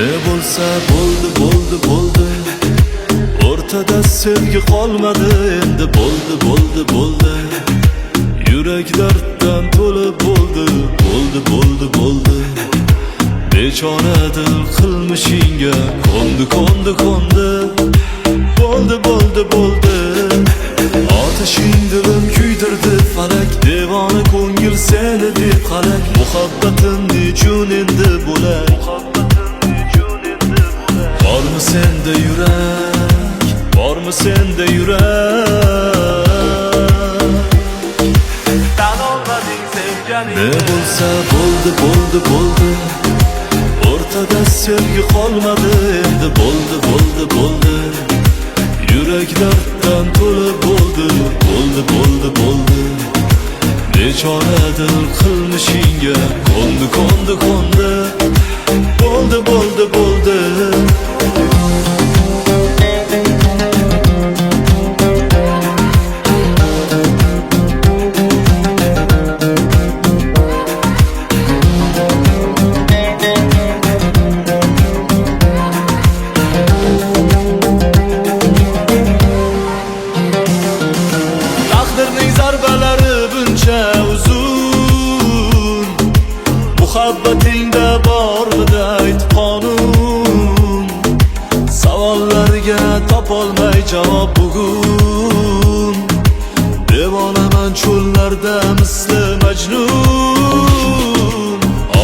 Ne bo'lsa bo'ldi bo'ldi bo'ldi, o'rtada sevgi qolmadi endi. Bo'ldi bo'ldi bo'ldi, yurak darddan to'lib bo'ldi. Bo'ldi bo'ldi bo'ldi, bechora dil qilmishingga ko'ndi ko'ndi ko'ndi. Bo'ldi bo'ldi bo'ldi, otishing dilim kuydirdi falak. Devona ko'ngil seni deb qalak, muhabbatim nechun endi bo'lak? Bormi sende yurak, bormi sende yurak? Tan olmading sevganing. Ne bo'lsa bo'ldi bo'ldi bo'ldi, o'rtada sevgi qolmadi endi. Bo'ldi bo'ldi bo'ldi, yurak darddan to'lib bo'ldi. Bo'ldi bo'ldi bo'ldi, bechora dil qilmishingga ko'ndi ko'ndi ko'ndi. Bo'ldi bo'ldi bo'ldi. Taqdirning zarbalari buncha uzun, muhabbatingda bormidi ayt qonun? Savollarga topolmay javob bugun. Devonaman cho'llarda misli Majnun.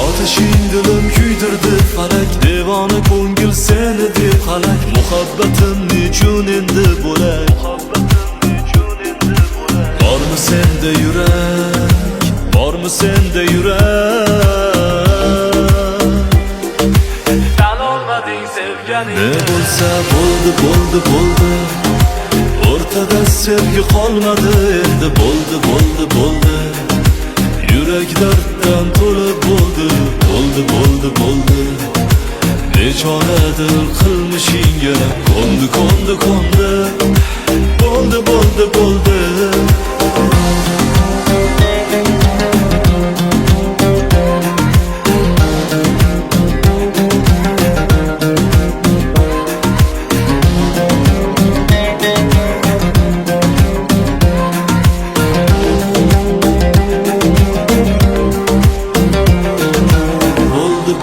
Otishing dilim kuydirdi falak, devona ko'ngil seni deb qalak. Muhabbatim nechun endi bo'lak? Bormi sende yurak, bormi sende yurak? Tan olmading sevganing. Ne bo'lsa bo'ldi bo'ldi bo'ldi, o'rtada sevgi qolmadi endi. Bo'ldi bo'ldi bo'ldi, yurak darddan to'lib bo'ldi. Bo'ldi bo'ldi bo'ldi, bechora dil qilmishingga ko'ndi ko'ndi ko'ndi. Bo'ldi bo'ldi bo'ldi.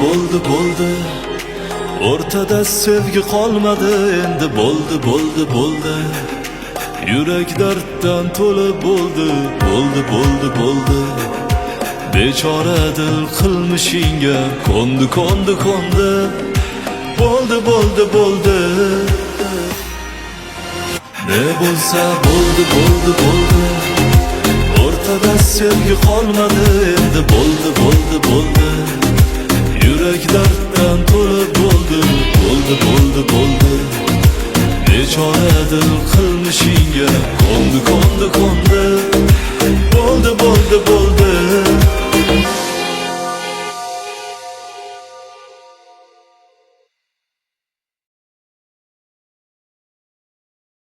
Bo'ldi bo'ldi, o'rtada sevgi qolmadi endi. Bo'ldi bo'ldi bo'ldi, yurak darddan to'lib bo'ldi. Bo'ldi bo'ldi bo'ldi, bechora dil qilmishingga ko'ndi ko'ndi ko'ndi. Bo'ldi bo'ldi bo'ldi. Ne bo'lsa bo'ldi bo'ldi bo'ldi, o'rtada sevgi qolmadi endi. Bo'ldi bo'ldi bo'ldi, yurak darddan to'lib bo'ldi. Bo'ldi bo'ldi bo'ldi, bechora dil qilmishingga ko'ndi ko'ndi ko'ndi.